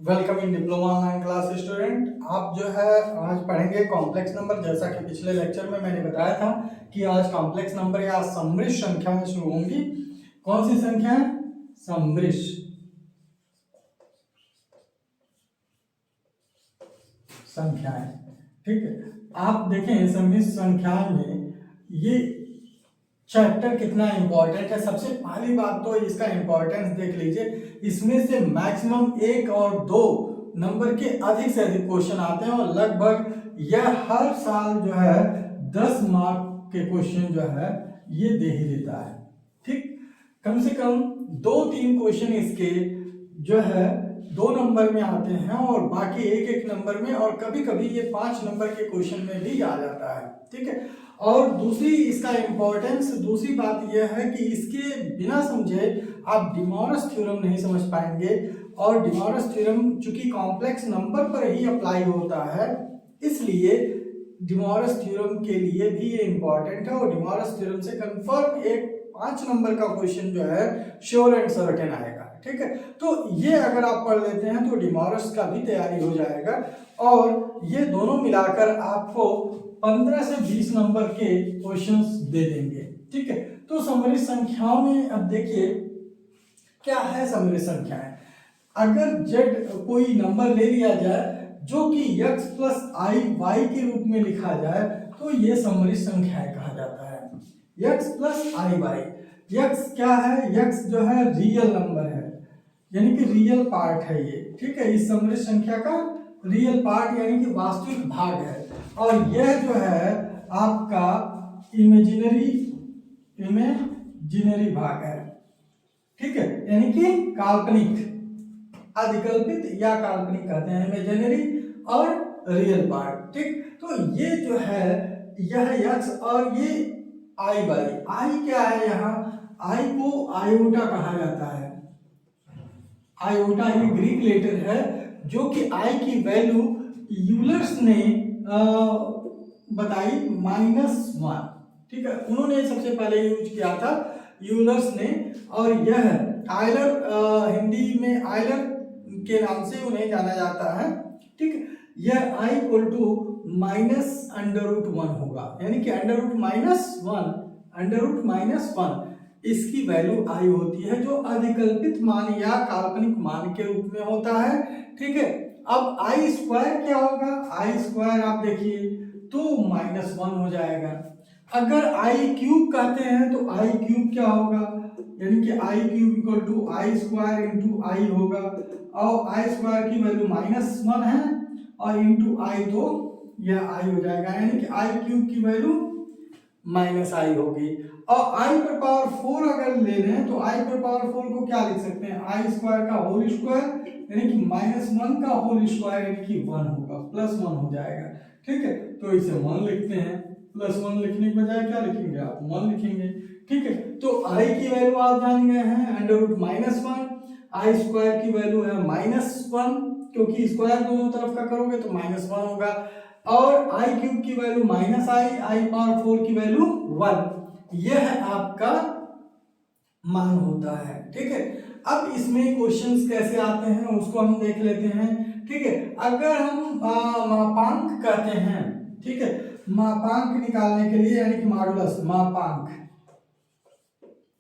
Welcome in diploma online class student. आप जो है आज पढ़ेंगे कॉम्प्लेक्स नंबर। जैसा कि पिछले लेक्चर में मैंने बताया था कि आज कॉम्प्लेक्स नंबर या सममिश्र संख्याएं शुरू होंगी। कौन सी संख्या है? सममिश्र संख्याएं। ठीक है, आप देखें सममिश्र संख्याएं में ये चैप्टर कितना इंपॉर्टेंट है। सबसे पहली बात तो इसका इंपॉर्टेंस देख लीजिए। इसमें से मैक्सिमम 1 और 2 नंबर के अधिक से अधिक क्वेश्चन आते हैं और लगभग यह हर साल जो है 10 मार्क के क्वेश्चन जो है ये दे ही देता है। ठीक, कम से कम 2-3 क्वेश्चन इसके जो है 2 नंबर में आते हैं और बाकी 1-1 नंबर में, और कभी कभी ये 5 नंबर के क्वेश्चन में भी आ जाता है। ठीक है, और दूसरी इसका इंपॉर्टेंस, दूसरी बात यह है कि इसके बिना समझे आप डिमॉर्स थ्योरम नहीं समझ पाएंगे। और डिमॉर्स थ्योरम चूंकि कॉम्प्लेक्स नंबर पर ही अप्लाई होता है, इसलिए डिमॉर्स थ्योरम के लिए भी ये इंपॉर्टेंट है। और डिमॉर्स थ्योरम से कंफर्म एक 5 नंबर का क्वेश्चन जो है श्योर एंड सर्टेन आएगा। ठीक है, तो ये अगर आप पढ़ लेते हैं तो डिमॉर्स का भी तैयारी हो जाएगा और ये दोनों मिलाकर आपको 15 से 20 नंबर के क्वेश्चंस दे देंगे। ठीक है, तो सममिश्र संख्याओं में अब देखिए क्या है सममिश्र संख्याएं। अगर z कोई नंबर ले लिया जाए जो कि x प्लस आई वाई के रूप में लिखा जाए तो ये सममिश्र संख्याएं कहा जाता है। x प्लस आई वाई, x क्या है? x जो है रियल नंबर है, यानी कि रियल पार्ट है ये। ठीक है, इस सममिश्र संख्या का रियल पार्ट यानी कि वास्तविक भाग है। और यह जो है आपका इमेजिनरी भाग है। ठीक है, यानी कि काल्पनिक, अधिकल्पित या काल्पनिक कहते हैं इमेजिनरी और रियल पार्ट। ठीक, तो ये जो है यह x और ये आई बाई आई क्या है? यहाँ आई को आयोटा कहा जाता है। आयोटा ये ग्रीक लेटर है जो कि आई की वैल्यू यूलर्स ने बताई -1। ठीक है, उन्होंने सबसे पहले यूज किया था यूलर्स ने, और यह आयलर, हिंदी में आयलर के नाम से उन्हें जाना जाता है। ठीक, यह i इक्वल टू -√1 होगा, यानी कि √1 इसकी वैल्यू i होती है जो अधिकल्पित मान या काल्पनिक मान के रूप में होता है। ठीक है, अब आई स्क्वायर क्या होगा? आई स्क्वायर आप देखिए तो -1 हो जाएगा। अगर आई क्यूब कहते हैं तो आई क्यूब क्या होगा? यानी कि i cube equal to i square into i होगा, और आई स्क्वायर की वैल्यू -1 है और इंटू आई तो यह आई हो जाएगा, यानी कि आई क्यूब की वैल्यू -i होगी। और आई पर पावर 4 अगर ले रहे हैं तो आई पर पावर 4 को क्या लिख सकते हैं? आई स्क्वायर का होल स्क्वायर, यानी कि -1 का होल स्क्वायर यानी कि 1 होगा, +1 हो जाएगा। ठीक है, तो इसे 1 लिखते हैं। +1 लिखने के बजाय क्या लिखेंगे आप? 1 लिखेंगे। ठीक है, तो i की वैल्यू आप जान गए हैं √-1, आई स्क्वायर की वैल्यू है -1 क्योंकि स्क्वायर दोनों तरफ का करोगे तो -1 होगा, और आई क्यूब की वैल्यू -i, आई पावर 4 की वैल्यू 1। यह आपका मान होता है। ठीक है, अब इसमें क्वेश्चंस कैसे आते हैं उसको हम देख लेते हैं। ठीक है, अगर हम मापांक कहते हैं, ठीक है, मापांक निकालने के लिए यानी कि मॉडुलस, मापांक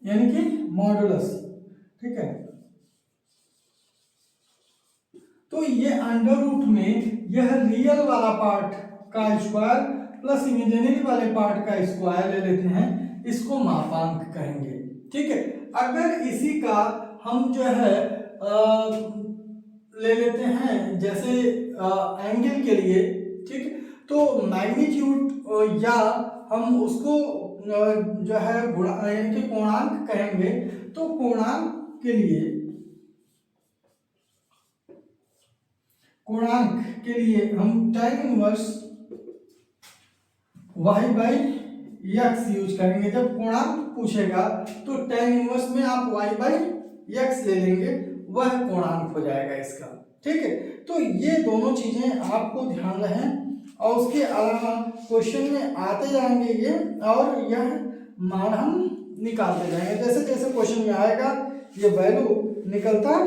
यानी कि मॉडुलस। ठीक है, तो ये अंडर रूट में यह रियल वाला पार्ट का स्क्वायर प्लस इमेजिनरी वाले पार्ट का स्क्वायर ले लेते हैं, इसको मापांक कहेंगे। ठीक है, अगर इसी का हम जो है ले लेते हैं जैसे एंगल के लिए, ठीक, तो मैग्नीट्यूड या हम उसको जो है गुणा यानी कि पूर्णांक कहेंगे। तो पूर्णांक के लिए, पूर्णांक के लिए हम tan inverse y by x use करेंगे। जब पूर्णांक पूछेगा तो tan इनवर्स में आप y बाई x ले लेंगे, वह पूर्णांक हो जाएगा इसका। ठीक है, तो ये दोनों चीजें आपको ध्यान रहे, और उसके अलावा क्वेश्चन में आते जाएंगे ये, और यह मान हम निकालते जाएंगे। जैसे जैसे क्वेश्चन में आएगा ये वैल्यू निकलता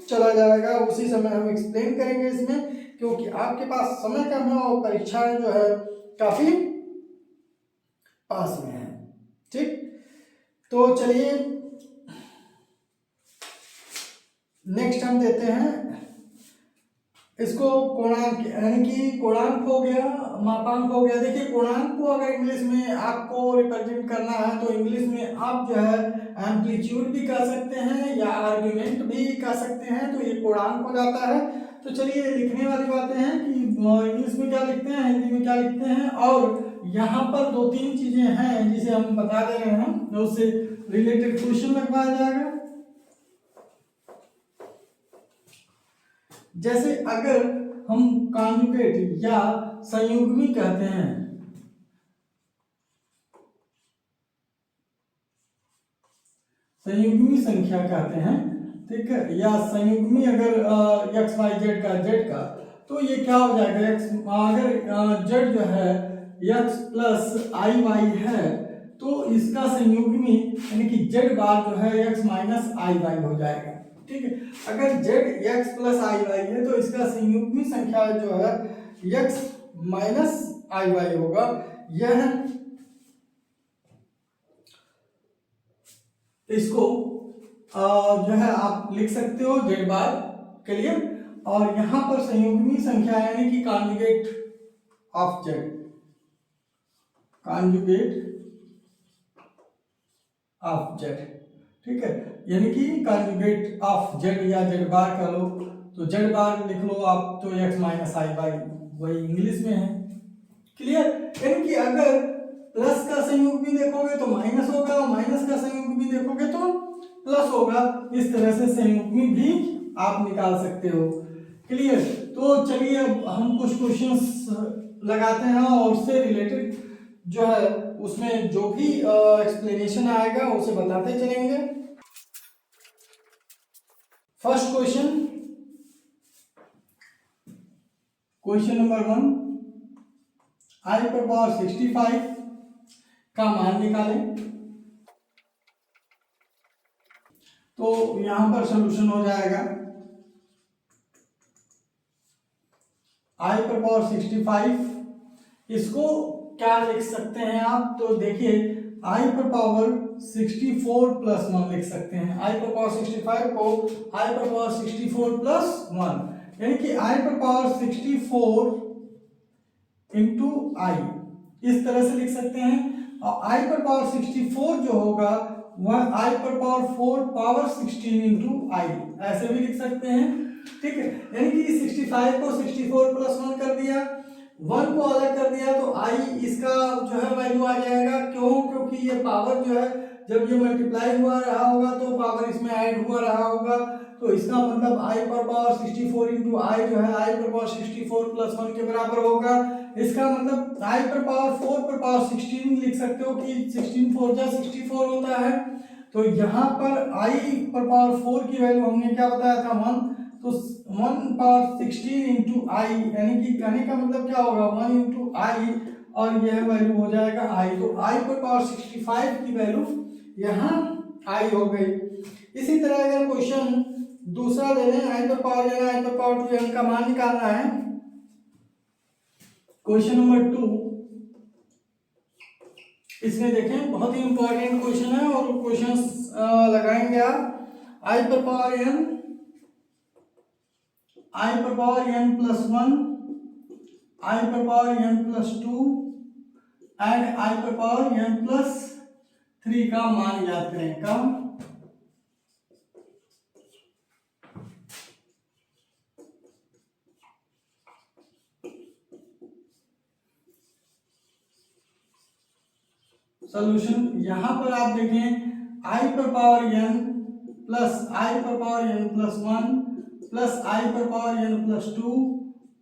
चला जाएगा, उसी समय हम एक्सप्लेन करेंगे इसमें, क्योंकि आपके पास समय कम है और परीक्षाएं जो है काफी पास में है। ठीक, तो चलिए नेक्स्ट हम देते हैं इसको कोणांक, यानी कि कोणांक हो गया, मापांक हो गया। देखिए कोणांक को अगर इंग्लिश में आपको रिप्रेजेंट करना है तो इंग्लिश में आप जो है एम्पलीट्यूड भी कह सकते हैं या आर्ग्यूमेंट भी कह सकते हैं, तो ये कोणांक हो जाता है। तो चलिए लिखने वाली बातें हैं कि इंग्लिश में क्या लिखते हैं, हिंदी में क्या लिखते हैं, और यहाँ पर दो तीन चीजें हैं जिसे हम बता दे रहे हैं, उससे रिलेटेड क्वेश्चन लगवाया जाएगा। जैसे अगर हम कॉन्जुगेट या संयुग्मी कहते हैं, संयुग्मी संख्या कहते हैं, ठीक है, या संयुग्मी अगर एक्स वाई जेड का, तो ये क्या हो जाएगा, एक्स अगर जेड जो है एक्स प्लस आई वाई है तो इसका संयुग्मी यानी कि जेड बार जो है एक्स माइनस आई वाई हो जाएगा। ठीक है, अगर जेड एक्स प्लस आई वाई है तो इसका संयुग्मी संख्या जो है एक्स माइनस आई वाई होगा। यह इसको जो है आप लिख सकते हो जेड बार के लिए, और यहां पर संयुग्मी संख्या यानी कि conjugate of Z, conjugate of Z, ठीक है, यानी कि कॉन्जुगेट ऑफ जेड या जेड बार कह लो, तो जेड बार लिख लो आप, तो एक्स माइनस आई बाई वही इंग्लिश में है। क्लियर, यानी कि अगर प्लस का संयुग्मी देखोगे तो माइनस होगा, माइनस का संयुग्मी देखोगे तो प्लस होगा, इस तरह से संयुग्मी भी आप निकाल सकते हो। क्लियर, तो चलिए अब हम कुछ क्वेश्चंस लगाते हैं और उससे रिलेटेड जो है उसमें जो भी एक्सप्लेनेशन आएगा उसे बताते चलेंगे। फर्स्ट क्वेश्चन, क्वेश्चन नंबर 1, आई पर पावर 65 का मान निकालें। तो यहां पर सॉल्यूशन हो जाएगा आई पर पावर 65, इसको क्या लिख सकते हैं आप, तो देखिए आई पर पावर 64 प्लस 1 लिख सकते हैं। आई पर पावर 65 को आई पर पावर 64 प्लस 1, यानी कि आई पर पावर 64 इंटू आई, इस तरह से लिख सकते हैं। और आई पर पावर 64 जो होगा वह आई पर पावर 4 पावर 16 इंटू आई, ऐसे भी लिख सकते हैं। ठीक है, यानी कि 65 को 64 प्लस 1 कर दिया, 1 को अलग कर दिया, तो आई इसका जो है वैल्यू आ जाएगा। क्यों, क्योंकि ये पावर जो है जब ये मल्टीप्लाई हुआ रहा होगा तो पावर इसमें ऐड हुआ रहा होगा, तो इसका मतलब आई पर पावर 64 इंटू आई जो है आई पर पावर 64 प्लस 1 के बराबर होगा। इसका मतलब आई पर पावर 4 पर पावर 16 लिख सकते हो कि 16 4 जा 64 होता है। तो यहाँ पर आई पर पावर 4 की वैल्यू हमने क्या बताया था 1, तो 1 पावर 16 इंटू आई, यानी कि कहने का मतलब क्या होगा 1 इंटू आई, और यह वैल्यू हो जाएगा आई। तो आई पर पावर 65 की वैल्यू यहाँ आई हो गई। इसी तरह अगर क्वेश्चन दूसरा ले लें, आई पर पावर लेना, आई पर पावर 2 n का मान निकालना है। क्वेश्चन नंबर 2, इसमें देखें बहुत ही इंपॉर्टेंट क्वेश्चन है और क्वेश्चंस लगाएंगे आप। आई पर पावर n, आई पर पावर n प्लस 1, आई पर power n plus 2 and I पर पावर n प्लस 3 का मान याद करें। का सॉल्यूशन यहां पर आप देखें आई पर पावर n प्लस आई पर power n plus 1 plus i पर power n plus 2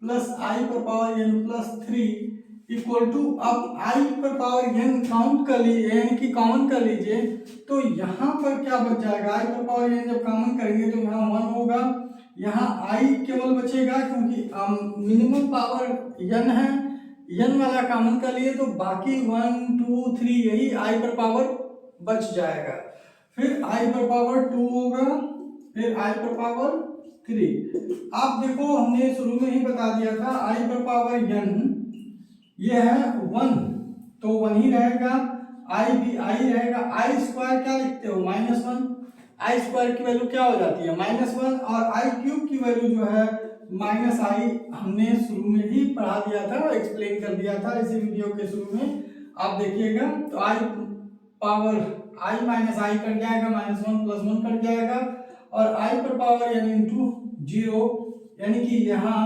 plus i पर power n plus 3 equal to, अब आई पर पावर n काउंट कर लीजिए यानी कि कॉमन कर लीजिए, तो यहाँ पर क्या बच जाएगा, आई पर पावर n जब कॉमन करेंगे तो यहाँ 1 होगा, यहाँ आई केवल बचेगा क्योंकि मिनिमम पावर n है, n वाला कॉमन कर लिए तो बाकी 1 2 3 यही आई पर पावर बच जाएगा। फिर आई पर पावर 2 होगा, फिर आई पर पावर 3। आप देखो हमने शुरू में ही बता दिया था आई पर पावर n ये है 1, तो 1 ही रहेगा, आई भी आई रहेगा। आई स्क्वायर क्या लिखते हो -1, आई स्क्वायर की वैल्यू क्या हो जाती है -1, और आई क्यूब की वैल्यू जो है -i हमने शुरू में ही पढ़ा दिया था, एक्सप्लेन कर दिया था इसी वीडियो के शुरू में, आप देखिएगा। तो i power i minus i cut जाएगा, -1 + 1 कट जाएगा, और आई पर पावर n इंटू 0, यानी कि यहाँ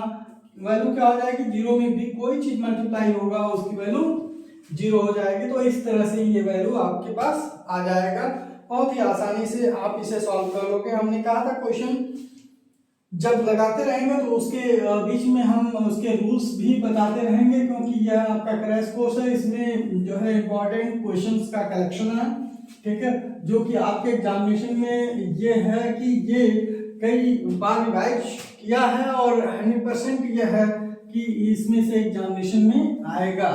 वैल्यू क्या हो जाएगी, 0 में भी कोई चीज मल्टीप्लाई होगा उसकी वैल्यू 0 हो जाएगी। तो इस तरह से ये वैल्यू आपके पास आ जाएगा, बहुत ही आसानी से आप इसे सॉल्व कर लोगे। हमने कहा था क्वेश्चन जब लगाते रहेंगे तो उसके बीच में हम उसके रूल्स भी बताते रहेंगे, क्योंकि यह आपका क्रैश कोर्स है, इसमें जो है इंपॉर्टेंट क्वेश्चंस का कलेक्शन है, ठीक है, जो कि आपके एग्जामिनेशन में ये है कि ये कई बार रिवाइज किया है और 100% ये है कि इसमें से एग्जामिनेशन में आएगा,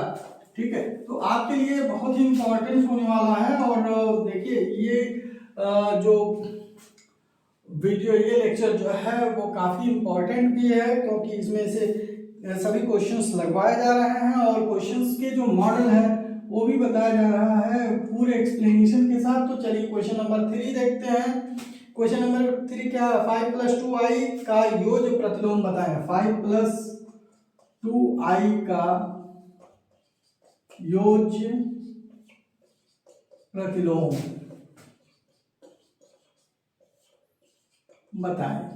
ठीक है। तो आपके लिए बहुत ही इंपॉर्टेंट होने वाला है। और देखिए ये जो वीडियो, ये लेक्चर जो है वो काफ़ी इम्पोर्टेंट भी है, क्योंकि इसमें से सभी क्वेश्चंस लगवाए जा रहे हैं और क्वेश्चंस के जो मॉडल है वो भी बताया जा रहा है पूरे एक्सप्लेनेशन के साथ। तो चलिए क्वेश्चन नंबर 3 देखते हैं। क्वेश्चन नंबर 3 क्या है, 5 + 2i का योग प्रतिलोम बताएं। 5 + 2i का योग प्रतिलोम बताएं।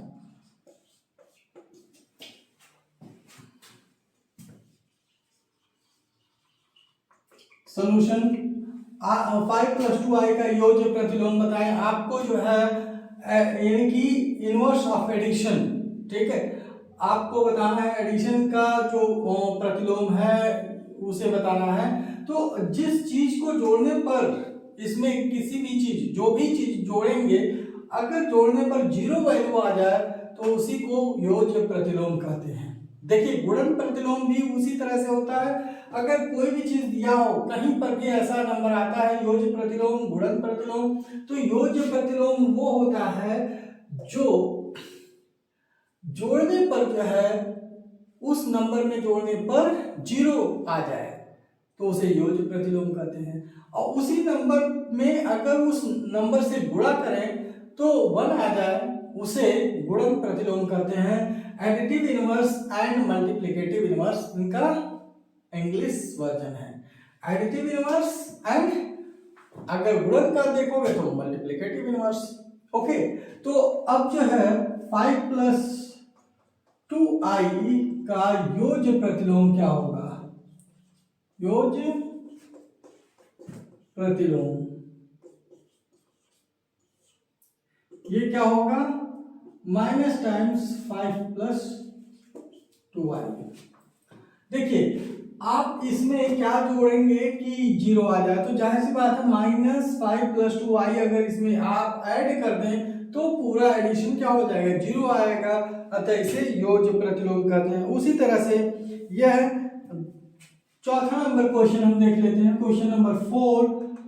सॉल्यूशन 5 + 2i का योग प्रतिलोम बताएं। आपको जो है यानी कि इनवर्स ऑफ एडिशन, ठीक है, आपको बताना है एडिशन का जो प्रतिलोम है उसे बताना है। तो जिस चीज को जोड़ने पर इसमें किसी भी चीज, जो भी चीज जोड़ेंगे, अगर जोड़ने पर 0 वैल्यू आ जाए तो उसी को योज्य प्रतिलोम कहते हैं। देखिए गुणन प्रतिलोम भी उसी तरह से होता है। अगर कोई भी चीज दिया हो, कहीं पर भी ऐसा नंबर आता है योज्य प्रतिलोम, गुणन प्रतिलोम, तो योज्य प्रतिलोम वो होता है जो जोड़ने पर जो है उस नंबर में जोड़ने पर 0 आ जाए तो उसे योज्य प्रतिलोम कहते हैं। और उसी नंबर में अगर उस नंबर से गुणा करें तो 1 आ जाए उसे गुणन प्रतिलोम कहते हैं। Additive inverse and multiplicative inverse इनका इंग्लिश वर्जन है। एडिटिव इनवर्स एंड अगर गुणन का देखोगे तो मल्टीप्लिकेटिव इनवर्स। ओके, तो अब जो है 5 + 2i का योज्य प्रतिलोम क्या होगा, योज्य प्रतिलोम ये क्या होगा, -टाइम्स 5 + 2i। देखिए आप इसमें क्या जोड़ेंगे कि 0 आ जाए, तो जाहिर सी बात है -5 + 2i अगर इसमें आप ऐड कर दें तो पूरा एडिशन क्या हो जाएगा, 0 आएगा, अतः इसे योज्य प्रतिलोम कहते हैं। उसी तरह से यह चौथा नंबर क्वेश्चन हम देख लेते हैं, क्वेश्चन नंबर 4,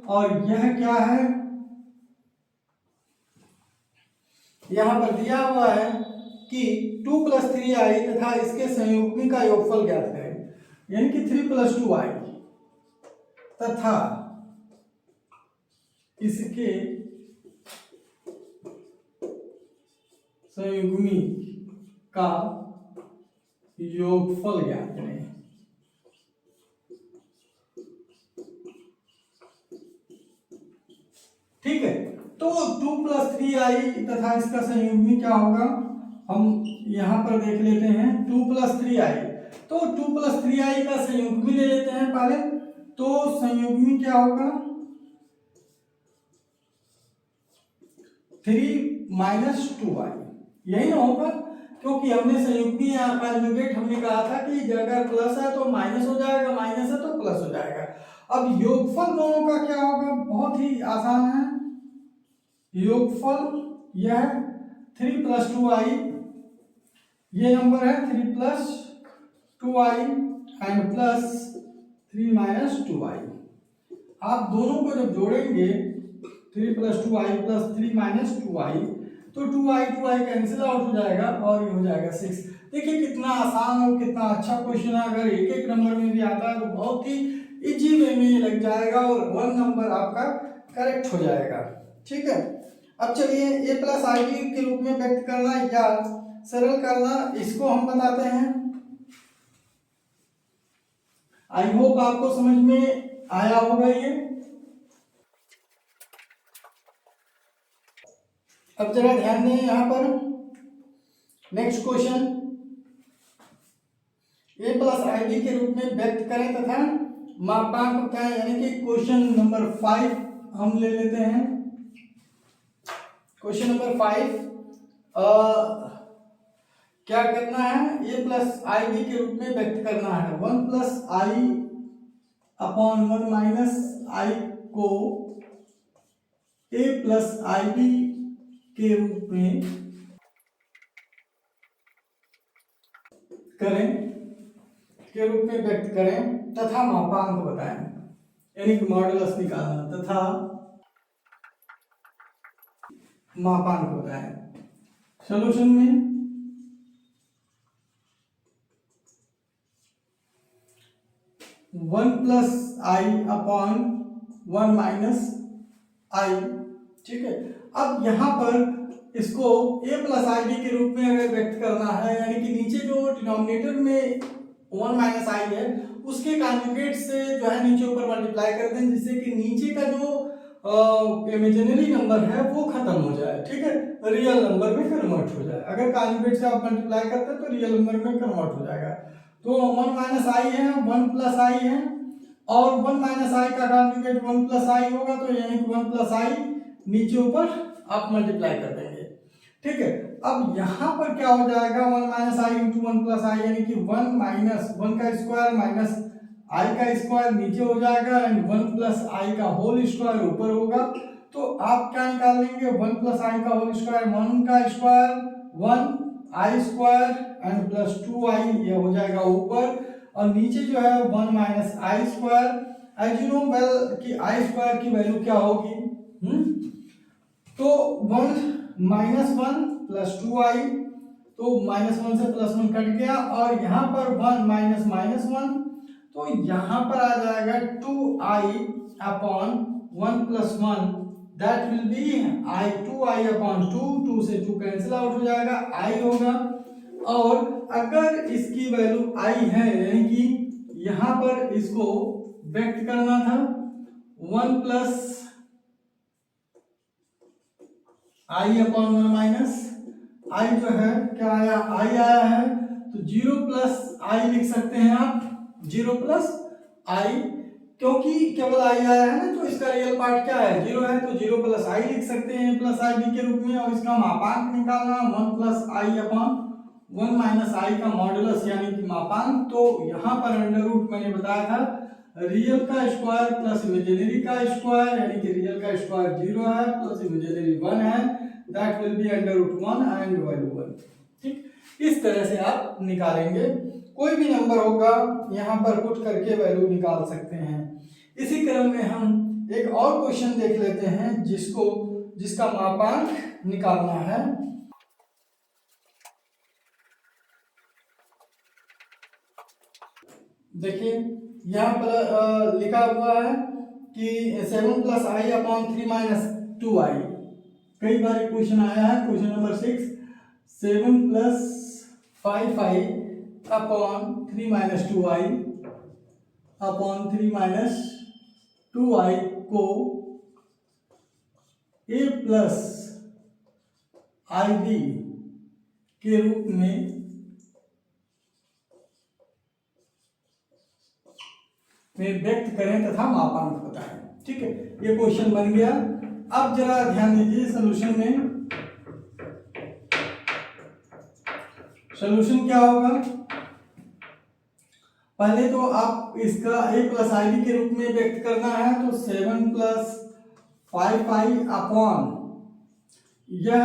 और यह क्या है, यहां पर दिया हुआ है कि 2 + 3i तथा इसके संयुग्मी का योगफल ज्ञात करें। यानी कि 3 + 2i तथा इसके संयुग्मी का योगफल ज्ञात करें। ठीक है, तो 2 + 3i तथा इसका संयुग्मी क्या होगा, हम यहां पर देख लेते हैं। 2 + 3i, तो 2 + 3i का संयुग्मी ले लेते हैं पहले। तो संयुग्मी क्या होगा, 3 - 2i, यही ना होगा, क्योंकि हमने संयुग्मी या कॉन्जुगेट हमने कहा था कि अगर प्लस है तो माइनस हो जाएगा, माइनस है तो प्लस हो जाएगा। अब योगफल दोनों का क्या होगा, बहुत ही आसान है। योगफल यह 3 + 2i, ये नंबर है 3 + 2i एंड प्लस 3 - 2i। आप दोनों को जब जोड़ेंगे 3 + 2i + 3 - 2i, तो 2i कैंसिल आउट हो जाएगा और ये हो जाएगा 6। देखिए कितना आसान और कितना अच्छा क्वेश्चन है। अगर एक एक नंबर में भी आता है तो बहुत ही इजी वे में ये लग जाएगा और 1 नंबर आपका करेक्ट हो जाएगा। ठीक है, अब चलिए a प्लस आई बी के रूप में व्यक्त करना या सरल करना, इसको हम बताते हैं। आई होप आपको समझ में आया होगा ये। अब जरा ध्यान दें यहाँ पर next question, a plus i B के रूप में व्यक्त करें तथा मापांक बताएं, यानी कि क्वेश्चन नंबर 5 हम ले लेते हैं। क्वेश्चन नंबर 5 क्या करना है, a प्लस आई बी के रूप में व्यक्त करना है। 1 प्लस आई अपॉन 1 माइनस आई को a प्लस आई बी के रूप में व्यक्त करें तथा मापांक बताएं, यानी कि मॉडुलस निकालना तथा मापांक बताएं। सॉल्यूशन में वन प्लस आई अपॉन 1 माइनस आई। ठीक है, अब यहाँ पर इसको a प्लस आई बी के रूप में अगर व्यक्त करना है, यानी कि नीचे जो डिनोमिनेटर में 1 माइनस आई है उसके कॉन्जुगेट से जो है नीचे ऊपर मल्टीप्लाई कर दें, जिससे कि नीचे का जो इमेजिनरी नंबर है वो खत्म हो जाए। ठीक है, रियल नंबर में कन्वर्ट हो जाए। अगर कॉन्जुगेट से आप मल्टीप्लाई करते हैं तो रियल नंबर में कन्वर्ट हो जाएगा। तो 1 माइनस आई है, 1 प्लस आई है और 1 माइनस आई का कॉन्जुगेट 1 प्लस आई होगा, तो यानी कि 1 प्लस आई नीचे ऊपर आप मल्टीप्लाई कर देंगे। ठीक है, अब यहाँ पर क्या हो जाएगा, 1 माइनस आई इंटू 1 प्लस आई, यानी कि 1 माइनस 1 का स्क्वायर माइनस आई का स्क्वायर नीचे हो जाएगा एंड 1 प्लस आई का होल स्क्वायर ऊपर होगा। तो आप क्या निकाल लेंगे, 1 प्लस आई का होल स्क्वायर 1 का square 1 i square and plus 2 i, ये हो जाएगा ऊपर, और नीचे जो है 1 minus i square. As you know well कि आई स्क्वायर की वैल्यू क्या होगी, तो 1 माइनस 1 प्लस 2 आई, तो माइनस 1 से प्लस 1 कट गया, और यहाँ पर 1 माइनस माइनस 1, तो यहाँ पर आ जाएगा 2 i upon 1 plus 1, that will be i 2 i upon 2, 2 से 2 कैंसिल आउट हो जाएगा, आई होगा। और अगर इसकी वैल्यू आई है, यानी कि यहाँ पर इसको व्यक्त करना था 1 प्लस आई अपॉन 1 माइनस आई, जो है क्या आया, आई आया है, तो 0 प्लस आई लिख सकते हैं आप, 0 प्लस आई, क्योंकि केवल आई आया है ना, तो इसका रियल पार्ट क्या है, 0 है, तो 0 प्लस आई लिख सकते हैं प्लस आई बी के रूप में। और इसका मापांक निकालना 1 प्लस आई अपॉन 1 माइनस आई का मॉडुलस यानी कि मापांक। तो यहाँ पर अंडर रूट मैंने बताया था रियल का स्क्वायर प्लस इमेजिनरी का स्क्वायर, यानी कि रियल का स्क्वायर 0 है प्लस इमेजिनरी 1 है, that will be under root 1 and value 1। ठीक, इस तरह से आप निकालेंगे, कोई भी नंबर होगा यहाँ पर पुट करके वैल्यू निकाल सकते हैं। इसी क्रम में हम एक और क्वेश्चन देख लेते हैं जिसका मापांक निकालना है। देखिए यहाँ पर लिखा हुआ है कि 7 प्लस आई अपॉन 3 माइनस 2 आई, कई बार क्वेश्चन आया है। Question number 6, 7 plus 5 I upon 3 minus 2 i upon 3 minus 2 आई को a प्लस आई बी के रूप में व्यक्त करें तथा मापांक बताएं। ठीक है, ये क्वेश्चन बन गया। अब जरा ध्यान दीजिए सॉल्यूशन में, सॉल्यूशन क्या होगा, पहले तो आप इसका a प्लस आई बी के रूप में व्यक्त करना है, तो 7 प्लस 5 आई अपॉन यह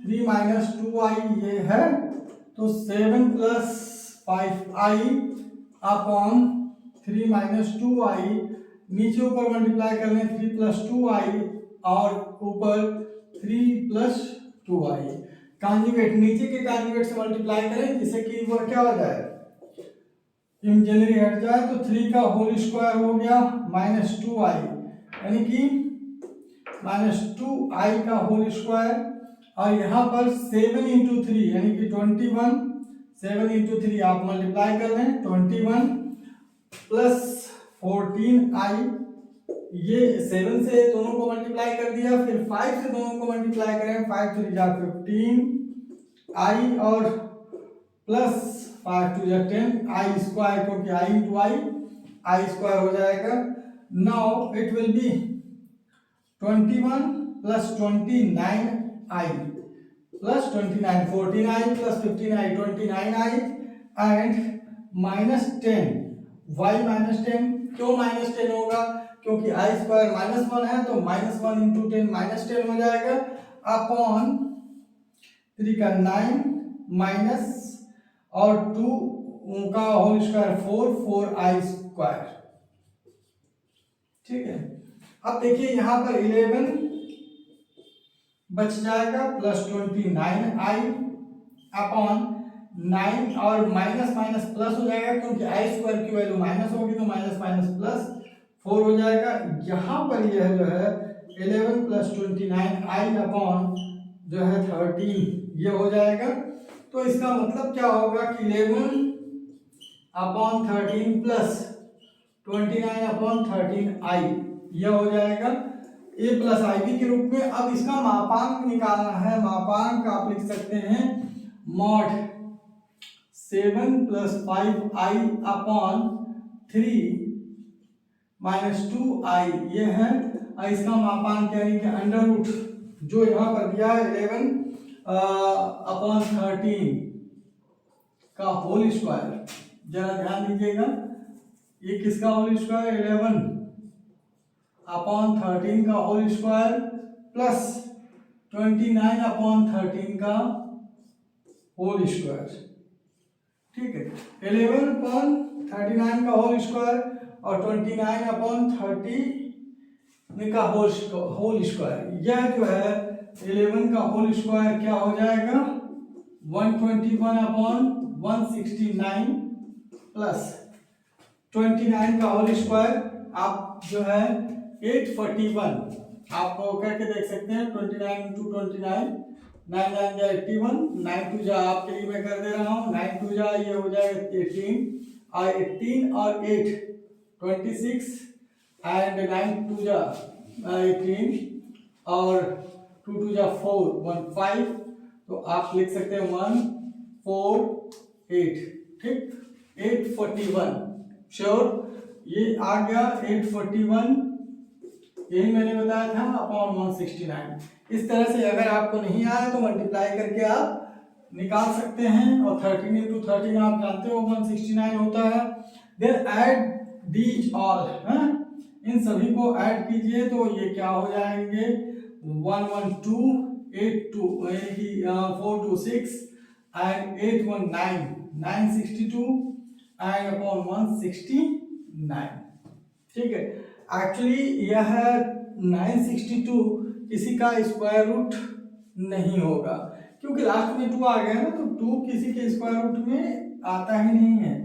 3 माइनस 2 आई ये है, तो 7 प्लस 5 आई अपॉन 3 माइनस 2 आई, नीचे ऊपर मल्टीप्लाई कर लें 3 प्लस 2 आई और ऊपर 3 प्लस 2i। कॉन्जुगेट, नीचे के कॉन्जुगेट से मल्टीप्लाई करें जिससे कि वो क्या हो जाए, इमेजिनरी हट जाए, तो 3 का होल स्क्वायर हो गया -2i, यानी कि -2i का होल स्क्वायर। और यहाँ पर 7 इंटू 3 यानी कि 21, 7 इंटू 3 आप मल्टीप्लाई कर लें, 21 प्लस 14i, ये 7 से दोनों को मल्टीप्लाई कर दिया, फिर 5 से दोनों को मल्टीप्लाई करें, 5 3 जा 15i और प्लस 5 2 जा 10i स्क्वायर, क्योंकि i इंटू आई स्क्वायर हो जाएगा। Now it will be 21 plus 29i plus 29, 14i plus 15i 29i and -10, y -10। क्यों -10 होगा, क्योंकि i स्क्वायर -1 है, तो -1 इंटू 10 -10 हो जाएगा, अपॉन 3 का 9 माइनस और 2 का होल स्क्वायर 4i स्क्वायर। ठीक है, अब देखिए यहाँ पर 11 बच जाएगा प्लस 29i अपॉन 9 और माइनस माइनस प्लस हो जाएगा, क्योंकि आई स्क्वायर की वैल्यू माइनस होगी, तो माइनस माइनस प्लस 4 हो जाएगा। यहाँ पर यह जो है 11 प्लस 29i अपॉन जो है 13 ये हो जाएगा। तो इसका मतलब क्या होगा कि 11 अपॉन 13 प्लस 29 अपॉन 13i यह हो जाएगा a प्लस आई बी के रूप में। अब इसका मापांक निकालना है, मापांक आप लिख सकते हैं mod 7 plus 5i upon 3 minus 2i ये है। इसका मापांक यानी कि अंडर रूट जो यहाँ पर दिया है 11 अपॉन 13 का होल स्क्वायर, जरा ध्यान दीजिएगा, ये किसका होल स्क्वायर 11 अपॉन 13 का होल स्क्वायर प्लस 29 अपॉन 13 का होल स्क्वायर। ठीक है, 11 अपॉन 39 का होल स्क्वायर और 29 अपॉन 30 का होल स्क्वायर, यह जो है 11 का होल स्क्वायर क्या हो जाएगा 121 अपॉन 169 प्लस 29 का होल स्क्वायर आप जो है 841 आप करके देख सकते हैं। 29 इंटू 29, 9 9 जा 81, 9 2 जा आपके लिए मैं कर दे रहा हूँ, 9 2 जा ये हो जाएगा 18 और 18 और 8 26 एंड 9 2 जा 18 और 2 2 जा 4 15, तो आप लिख सकते हैं 148। ठीक, 841 श्योर, ये आ गया 841, यही मैंने बताया था अपॉन 169। इस तरह से अगर आपको नहीं आया तो मल्टीप्लाई करके आप निकाल सकते हैं, और 13 इंटू 13 आप जानते हो 169 होता है। देन ऐड दीज ऑल, इन सभी को ऐड कीजिए तो ये क्या हो जाएंगे 11282 426 एंड 819 962 एंड अपॉन 169। ठीक है, एक्चुअली यह 962 किसी का स्क्वायर रूट नहीं होगा, क्योंकि लास्ट में 2 आ गया ना, तो 2 किसी के स्क्वायर रूट में आता ही नहीं है।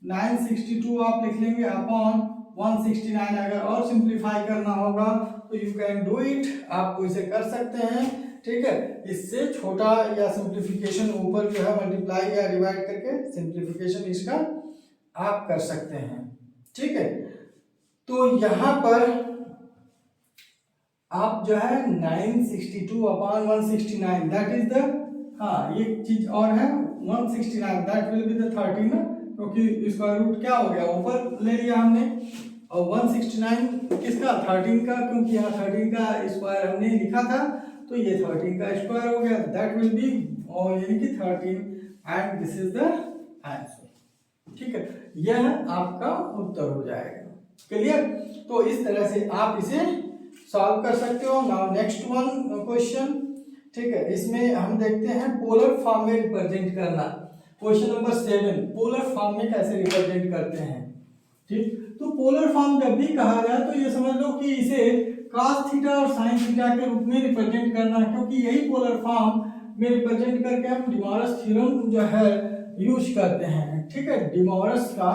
962 आप लिख लेंगे अपॉन 169। अगर और सिंप्लीफाई करना होगा तो यू कैन डू इट, आप इसे कर सकते हैं। ठीक है, इससे छोटा या सिंप्लीफिकेशन ऊपर जो है मल्टीप्लाई या डिवाइड करके सिंप्लीफिकेशन इसका आप कर सकते हैं। ठीक है, तो यहाँ पर आप जो है 962 अपॉन 169 दैट इज द, हाँ ये चीज और है 169 दैट विल बी द 13 ना, क्योंकि स्क्वायर रूट क्या हो गया ऊपर ले लिया हमने, और 169 किसका 13 का, क्योंकि यहाँ 13 का स्क्वायर हमने लिखा था तो ये 13 का स्क्वायर हो गया, दैट विल बी और यानी कि 13 and this is the answer. ठीक है, यह आपका उत्तर हो जाएगा। क्लियर, तो इस तरह से आप इसे सॉल्व कर सकते हो। Now next one question. ठीक है, इसमें हम देखते हैं पोलर फॉर्म में रिप्रेजेंट करना। क्वेश्चन नंबर 7, पोलर फॉर्म में कैसे रिप्रेजेंट करते हैं। ठीक, तो पोलर फॉर्म जब भी कहा जाए तो ये समझ लो कि इसे cos थीटा और sin थीटा के रूप में रिप्रेजेंट करना है, क्योंकि यही पोलर फॉर्म में रिप्रेजेंट करके हम डिमॉर्गन्स थ्योरम जो है यूज करते हैं। ठीक है, डिमॉर्गन्स का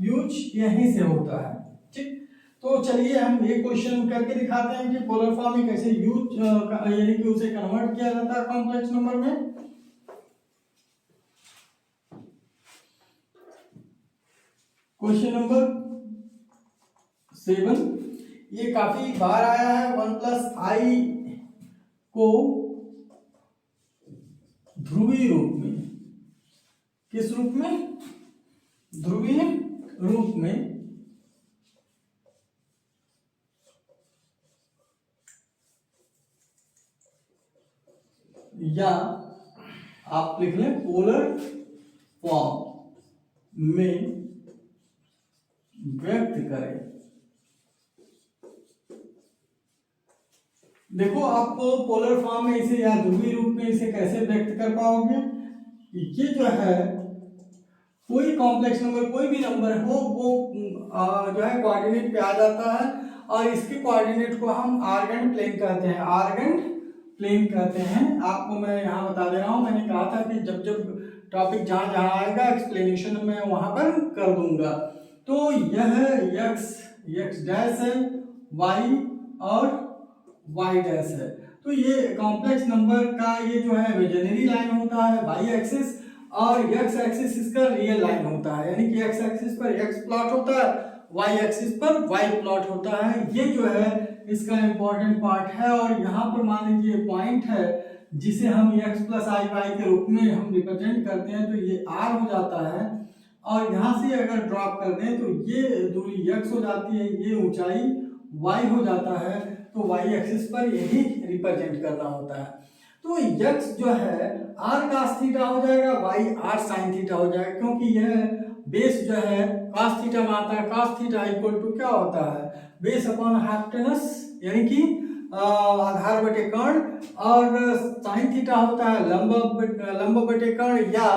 यूज यहीं से होता है। ठीक, तो चलिए हम एक क्वेश्चन करके दिखाते हैं कि पोलर फॉर्म में कैसे यूज यानी कि उसे कन्वर्ट किया जाता है कॉम्प्लेक्स नंबर में। क्वेश्चन नंबर 7, ये काफी बार आया है। 1 प्लस आई को ध्रुवीय रूप में, किस रूप में? ध्रुवीय रूप में या आप लिख लें पोलर फॉर्म में व्यक्त करें। देखो, आपको पोलर फॉर्म में इसे या ध्रुवीय रूप में इसे कैसे व्यक्त कर पाओगे? ये जो है कोई कॉम्प्लेक्स नंबर, कोई भी नंबर हो, वो जो है कोऑर्डिनेट पे आ जाता है और इसके कोऑर्डिनेट को हम आर्गन प्लेन कहते हैं। आर्गन प्लेन कहते हैं। आपको मैं यहाँ बता दे रहा हूँ, मैंने कहा था कि जब जब टॉपिक जहाँ जहाँ आएगा एक्सप्लेनेशन में वहां पर कर दूंगा। तो यह x डैश है, y और y डैश है। तो ये कॉम्प्लेक्स नंबर का ये जो है इमेजिनरी लाइन होता है y एक्सिस, और x एक्सिस इसका रियल लाइन होता है, यानी कि x एक्सिस पर x प्लॉट होता है, y एक्सिस पर y प्लॉट होता है। ये जो है इसका इंपॉर्टेंट पार्ट है। और यहाँ पर मान लीजिए पॉइंट है जिसे हम x प्लस आई वाई के रूप में हम रिप्रेजेंट करते हैं, तो ये r हो जाता है। और यहाँ से अगर ड्रॉप कर दें तो ये दूरी x हो जाती है, ये ऊंचाई y हो जाता है। तो y एक्सिस पर यही रिप्रेजेंट करना होता है। तो x जो है r cos थीटा हो जाएगा, y r sin थीटा हो जाएगा, क्योंकि यह बेस जो है cos थीटा में आता है। cos थीटा इक्वल टू क्या होता है? बेस अपॉन हाइपोटेनस, यानी कि आधार बटे कर्ण, और sin थीटा होता है लंब बटे कर्ण, या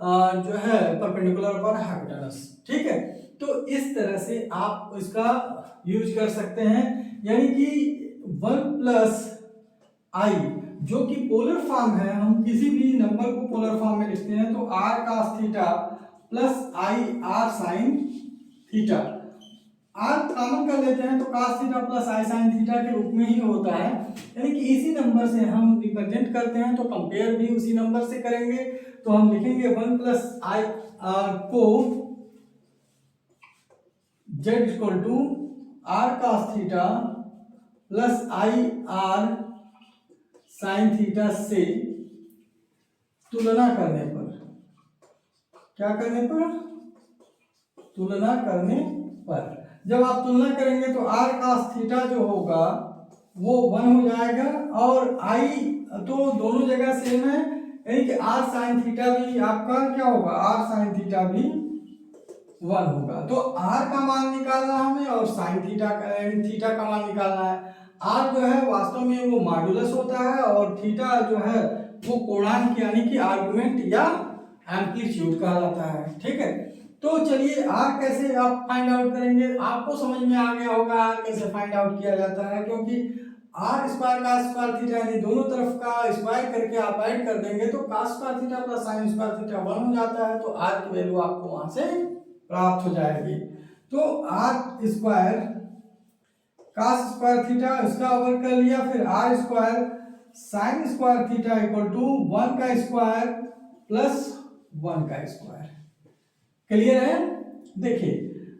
जो है परपेंडिकुलर अपॉन हाइपोटेनस। ठीक है, तो इस तरह से आप इसका यूज कर सकते हैं। यानी कि 1 प्लस आई जो कि पोलर फॉर्म है, हम किसी भी नंबर को पोलर फॉर्म में लिखते हैं तो r cos theta plus i r sin theta, r common कर लेते हैं तो cos थीटा प्लस आई sin थीटा के रूप में ही होता है। यानी कि इसी नंबर से हम रिप्रेजेंट करते हैं, तो कंपेयर भी उसी नंबर से करेंगे। तो हम लिखेंगे 1 प्लस आई को z equal to r cos theta plus i r sin theta से तुलना करने पर, क्या करने पर? तुलना करने पर। जब आप तुलना करेंगे तो r cos थीटा जो होगा वो 1 हो जाएगा, और i तो दोनों जगह सेम है, यानी कि r sin थीटा भी आपका क्या होगा? r sin थीटा भी 1 होगा। तो r का मान निकालना हमें और sin थीटा का मान निकालना है। r जो है वास्तव में वो मॉड्यूलस होता है, और थीटा जो है वो कोणांक यानी कि आर्गुमेंट या एम्पलीट्यूड कहलाता है। ठीक है, तो चलिए r कैसे आप फाइंड आउट करेंगे? आपको समझ में आ गया होगा r कैसे फाइंड आउट किया जाता है, क्योंकि r स्क्वायर का स्क्वायर थीटा यानी दोनों तरफ का स्क्वायर करके आप ऐड कर देंगे तो cos square theta plus sin square theta 1 हो जाता है। तो r की वैल्यू आपको वहां से प्राप्त हो जाएगी। तो r square cos square theta इसका वर्ग कर लिया, फिर r square sin square theta equal to 1 का स्क्वायर प्लस 1 का स्क्वायर। क्लियर है? देखिए,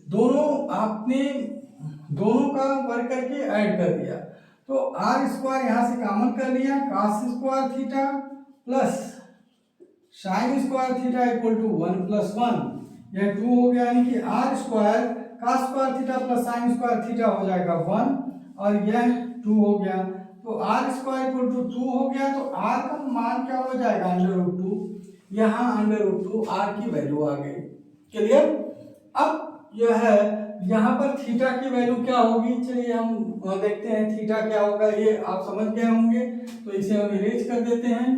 दोनों का वर्ग करके ऐड कर दिया, तो r स्क्वायर यहां से कॉमन कर लिया, cos square theta plus sin square theta equal to 1 plus 1, यह 2 हो गया, यानी कि r square cos square theta plus sin square theta हो जाएगा 1, और यह 2 हो गया। तो r स्क्वायर इक्वल टू 2 हो गया, तो r का मान क्या हो जाएगा? √2। यहाँ √2 r की वैल्यू आ गई। क्लियर? अब जो है यहाँ पर थीटा की वैल्यू क्या होगी? चलिए हम देखते हैं थीटा क्या होगा। ये आप समझ गए होंगे, तो इसे हम इरेज कर देते हैं।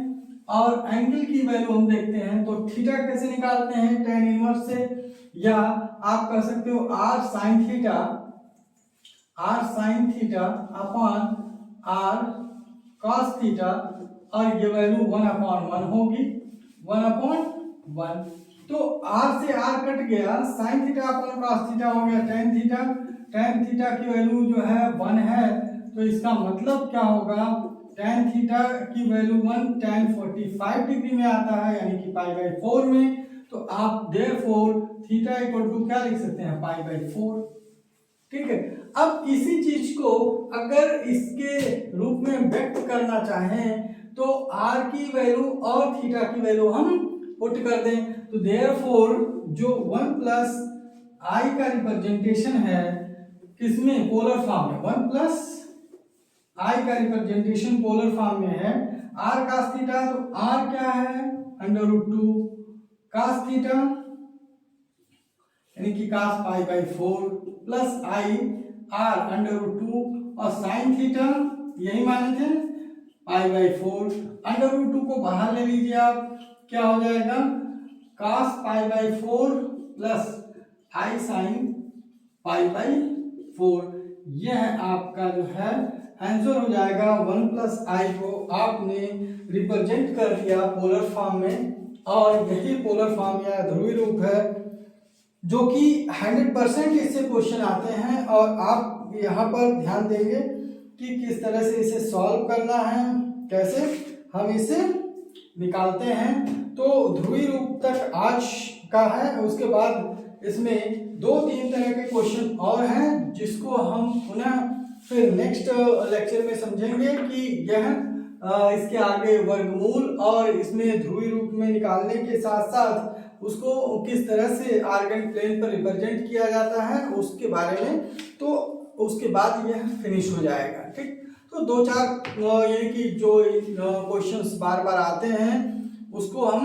और एंगल की वैल्यू हम देखते हैं, तो थीटा कैसे निकालते हैं? tan इनवर्स से, या आप कर सकते हो r sin theta r sine theta upon r cos theta, और ये वैल्यू 1/1 होगी, 1/1। तो आर से आर कट गया, sine theta upon cos theta हो गया टेन थीटा, टेन थीटा की वैल्यू जो है 1 है, तो इसका मतलब क्या होगा, टेन थीटा की वैल्यू 1 tan 45 डिग्री में आता है, यानी कि π/4 में। तो आप देयरफॉर थीटा इक्वल टू क्या लिख सकते हैं, π/4। ठीक है, अब इसी चीज को अगर इसके रूप में व्यक्त करना चाहें तो r की वैल्यू और थीटा की वैल्यू हम पुट कर दें, तो देयरफॉर जो 1 प्लस आई का रिप्रेजेंटेशन है किसमें, पोलर फॉर्म में, 1 प्लस आई का रिप्रेजेंटेशन पोलर फॉर्म में है r cos थीटा, तो r क्या है, √2 cos थीटा यानी कि cos π/4 प्लस आई r √2 और sin थीटा यही माने थे π/4, √2 को बाहर ले लीजिए आप, क्या हो जाएगा, cos π/4 प्लस आई sin π/4। यह आपका जो है आंसर हो जाएगा। 1 प्लस आई को आपने रिप्रेजेंट कर दिया पोलर फॉर्म में, और यही पोलर फॉर्म या ध्रुवीय रूप है जो कि 100% इससे क्वेश्चन आते हैं, और आप यहाँ पर ध्यान देंगे कि किस तरह से इसे सॉल्व करना है, कैसे हम इसे निकालते हैं। तो ध्रुवीय रूप तक आज का है, उसके बाद इसमें 2-3 तरह के क्वेश्चन और हैं जिसको हम पुनः फिर नेक्स्ट लेक्चर में समझेंगे कि यह इसके आगे वर्गमूल और इसमें ध्रुवीय रूप में निकालने के साथ साथ उसको किस तरह से आर्गन प्लेन पर रिप्रेजेंट किया जाता है उसके बारे में, तो उसके बाद यह फिनिश हो जाएगा। ठीक, तो 2-4 ये कि जो क्वेश्चंस बार बार आते हैं उसको हम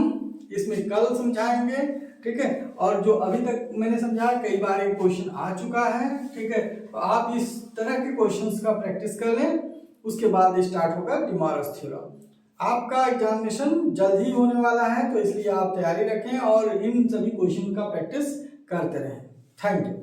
इसमें कल समझाएंगे। ठीक है, और जो अभी तक मैंने समझा कई बार एक क्वेश्चन आ चुका है। ठीक है, तो आप इस तरह के क्वेश्चंस का प्रैक्टिस कर लें, उसके बाद स्टार्ट होगा डिमॉर्गन्स थ्योरम। आपका एग्जामिनेशन जल्द ही होने वाला है, तो इसलिए आप तैयारी रखें और इन सभी क्वेश्चन का प्रैक्टिस करते रहें। Thank you.